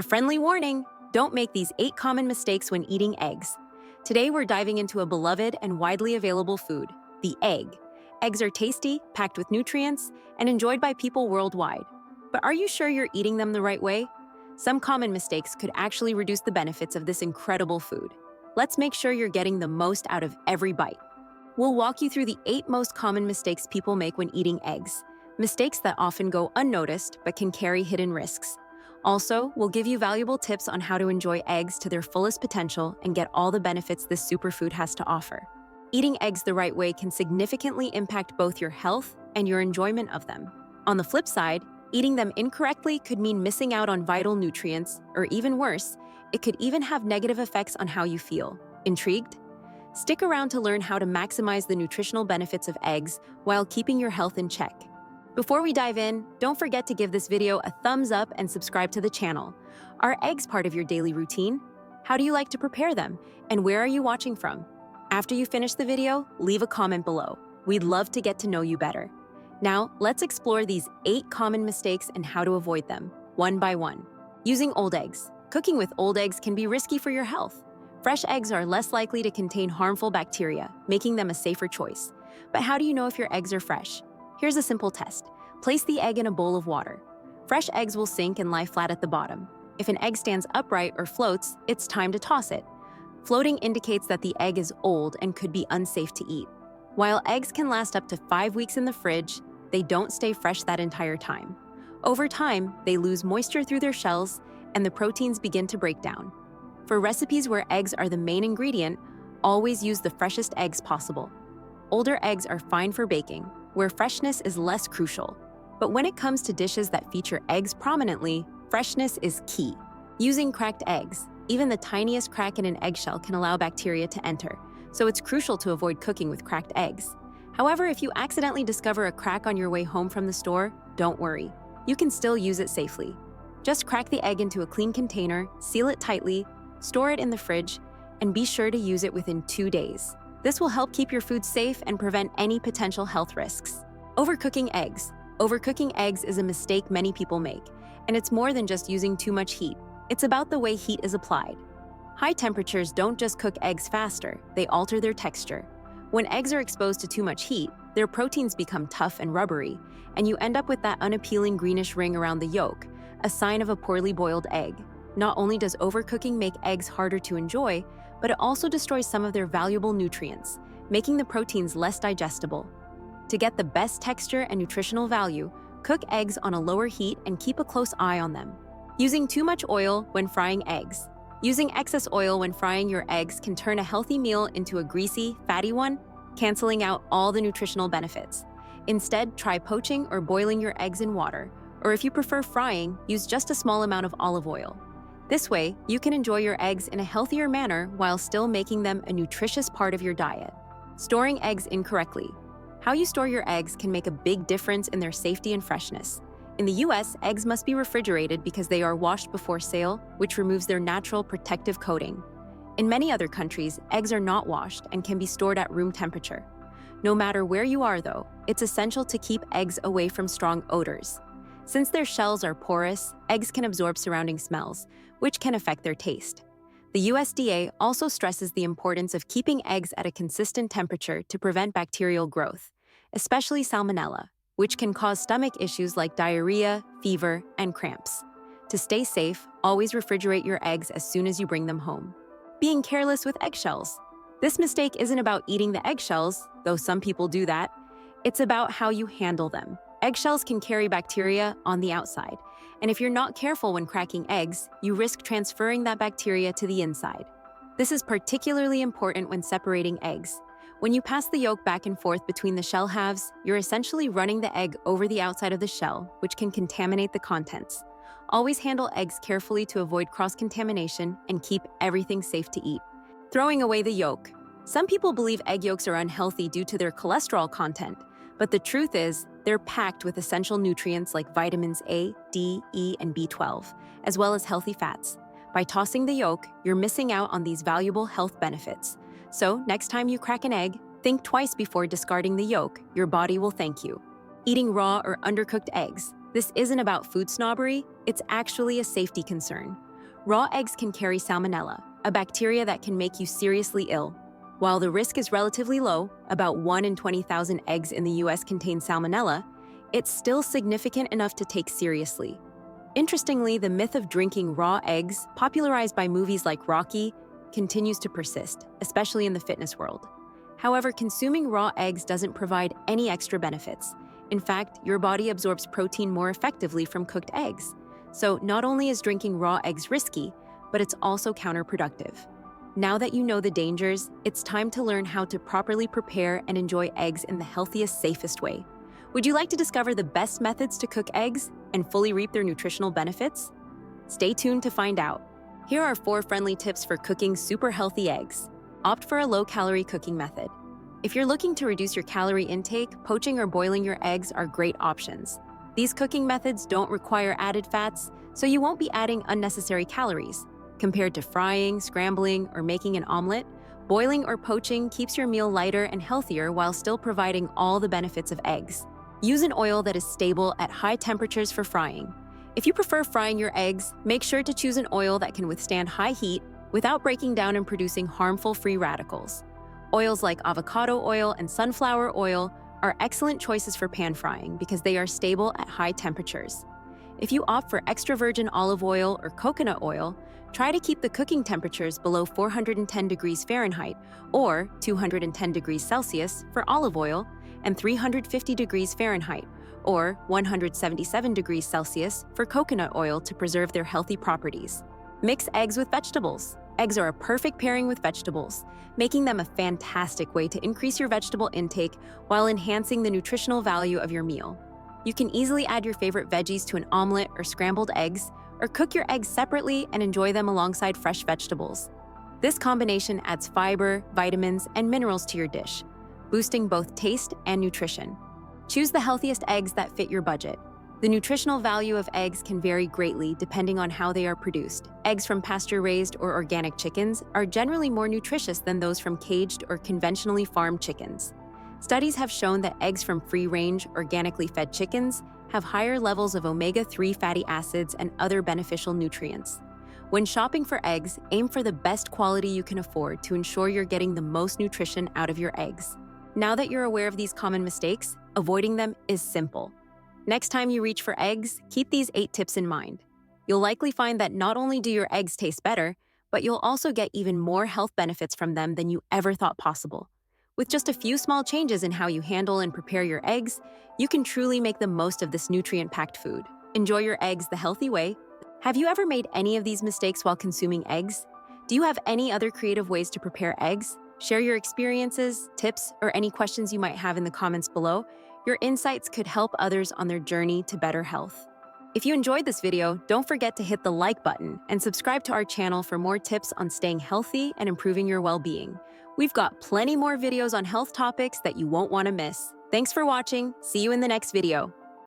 A friendly warning: don't make these 8 common mistakes when eating eggs. Today we're diving into a beloved and widely available food, the egg. Eggs are tasty, packed with nutrients, and enjoyed by people worldwide. But are you sure you're eating them the right way? Some common mistakes could actually reduce the benefits of this incredible food. Let's make sure you're getting the most out of every bite. We'll walk you through the 8 most common mistakes people make when eating eggs. Mistakes that often go unnoticed but can carry hidden risks. Also, we'll give you valuable tips on how to enjoy eggs to their fullest potential and get all the benefits this superfood has to offer. Eating eggs the right way can significantly impact both your health and your enjoyment of them. On the flip side, eating them incorrectly could mean missing out on vital nutrients, or even worse, it could even have negative effects on how you feel. Intrigued? Stick around to learn how to maximize the nutritional benefits of eggs while keeping your health in check. Before we dive in, don't forget to give this video a thumbs up and subscribe to the channel. Are eggs part of your daily routine? How do you like to prepare them? And where are you watching from? After you finish the video, leave a comment below. We'd love to get to know you better. Now, let's explore these 8 common mistakes and how to avoid them, one by one. Using old eggs. Cooking with old eggs can be risky for your health. Fresh eggs are less likely to contain harmful bacteria, making them a safer choice. But how do you know if your eggs are fresh? Here's a simple test. Place the egg in a bowl of water. Fresh eggs will sink and lie flat at the bottom. If an egg stands upright or floats, it's time to toss it. Floating indicates that the egg is old and could be unsafe to eat. While eggs can last up to 5 weeks in the fridge, they don't stay fresh that entire time. Over time, they lose moisture through their shells, and the proteins begin to break down. For recipes where eggs are the main ingredient, always use the freshest eggs possible. Older eggs are fine for baking, where freshness is less crucial. But when it comes to dishes that feature eggs prominently, freshness is key. Using cracked eggs, even the tiniest crack in an eggshell can allow bacteria to enter, so it's crucial to avoid cooking with cracked eggs. However, if you accidentally discover a crack on your way home from the store, don't worry. You can still use it safely. Just crack the egg into a clean container, seal it tightly, store it in the fridge, and be sure to use it within 2 days. This will help keep your food safe and prevent any potential health risks. Overcooking eggs. Overcooking eggs is a mistake many people make, and it's more than just using too much heat. It's about the way heat is applied. High temperatures don't just cook eggs faster, they alter their texture. When eggs are exposed to too much heat, their proteins become tough and rubbery, and you end up with that unappealing greenish ring around the yolk, a sign of a poorly boiled egg. Not only does overcooking make eggs harder to enjoy, but it also destroys some of their valuable nutrients, making the proteins less digestible. To get the best texture and nutritional value, cook eggs on a lower heat and keep a close eye on them. Using too much oil when frying eggs. Using excess oil when frying your eggs can turn a healthy meal into a greasy, fatty one, canceling out all the nutritional benefits. Instead, try poaching or boiling your eggs in water, or if you prefer frying, use just a small amount of olive oil. This way, you can enjoy your eggs in a healthier manner while still making them a nutritious part of your diet. Storing eggs incorrectly. How you store your eggs can make a big difference in their safety and freshness. In the US, eggs must be refrigerated because they are washed before sale, which removes their natural protective coating. In many other countries, eggs are not washed and can be stored at room temperature. No matter where you are, though, it's essential to keep eggs away from strong odors. Since their shells are porous, eggs can absorb surrounding smells, which can affect their taste. The USDA also stresses the importance of keeping eggs at a consistent temperature to prevent bacterial growth, especially salmonella, which can cause stomach issues like diarrhea, fever, and cramps. To stay safe, always refrigerate your eggs as soon as you bring them home. Being careless with eggshells. This mistake isn't about eating the eggshells, though some people do that. It's about how you handle them. Eggshells can carry bacteria on the outside, and if you're not careful when cracking eggs, you risk transferring that bacteria to the inside. This is particularly important when separating eggs. When you pass the yolk back and forth between the shell halves, you're essentially running the egg over the outside of the shell, which can contaminate the contents. Always handle eggs carefully to avoid cross-contamination and keep everything safe to eat. Throwing away the yolk. Some people believe egg yolks are unhealthy due to their cholesterol content, but the truth is, they're packed with essential nutrients like vitamins A, D, E, and B12, as well as healthy fats. By tossing the yolk, you're missing out on these valuable health benefits. So, next time you crack an egg, think twice before discarding the yolk. Your body will thank you. Eating raw or undercooked eggs. This isn't about food snobbery, it's actually a safety concern. Raw eggs can carry salmonella, a bacteria that can make you seriously ill. While the risk is relatively low, about 1 in 20,000 eggs in the US contain salmonella, it's still significant enough to take seriously. Interestingly, the myth of drinking raw eggs, popularized by movies like Rocky, continues to persist, especially in the fitness world. However, consuming raw eggs doesn't provide any extra benefits. In fact, your body absorbs protein more effectively from cooked eggs. So not only is drinking raw eggs risky, but it's also counterproductive. Now that you know the dangers, it's time to learn how to properly prepare and enjoy eggs in the healthiest, safest way. Would you like to discover the best methods to cook eggs and fully reap their nutritional benefits? Stay tuned to find out. Here are 4 friendly tips for cooking super healthy eggs. Opt for a low-calorie cooking method. If you're looking to reduce your calorie intake, poaching or boiling your eggs are great options. These cooking methods don't require added fats, so you won't be adding unnecessary calories. Compared to frying, scrambling, or making an omelet, boiling or poaching keeps your meal lighter and healthier while still providing all the benefits of eggs. Use an oil that is stable at high temperatures for frying. If you prefer frying your eggs, make sure to choose an oil that can withstand high heat without breaking down and producing harmful free radicals. Oils like avocado oil and sunflower oil are excellent choices for pan frying because they are stable at high temperatures. If you opt for extra virgin olive oil or coconut oil, try to keep the cooking temperatures below 410 degrees Fahrenheit or 210 degrees Celsius for olive oil and 350 degrees Fahrenheit or 177 degrees Celsius for coconut oil to preserve their healthy properties. Mix eggs with vegetables. Eggs are a perfect pairing with vegetables, making them a fantastic way to increase your vegetable intake while enhancing the nutritional value of your meal. You can easily add your favorite veggies to an omelet or scrambled eggs, or cook your eggs separately and enjoy them alongside fresh vegetables. This combination adds fiber, vitamins, and minerals to your dish, boosting both taste and nutrition. Choose the healthiest eggs that fit your budget. The nutritional value of eggs can vary greatly depending on how they are produced. Eggs from pasture-raised or organic chickens are generally more nutritious than those from caged or conventionally farmed chickens. Studies have shown that eggs from free-range, organically fed chickens have higher levels of omega-3 fatty acids and other beneficial nutrients. When shopping for eggs, aim for the best quality you can afford to ensure you're getting the most nutrition out of your eggs. Now that you're aware of these common mistakes, avoiding them is simple. Next time you reach for eggs, keep these 8 tips in mind. You'll likely find that not only do your eggs taste better, but you'll also get even more health benefits from them than you ever thought possible. With just a few small changes in how you handle and prepare your eggs, you can truly make the most of this nutrient-packed food. Enjoy your eggs the healthy way. Have you ever made any of these mistakes while consuming eggs? Do you have any other creative ways to prepare eggs? Share your experiences, tips, or any questions you might have in the comments below. Your insights could help others on their journey to better health. If you enjoyed this video, don't forget to hit the like button and subscribe to our channel for more tips on staying healthy and improving your well-being. We've got plenty more videos on health topics that you won't want to miss. Thanks for watching. See you in the next video.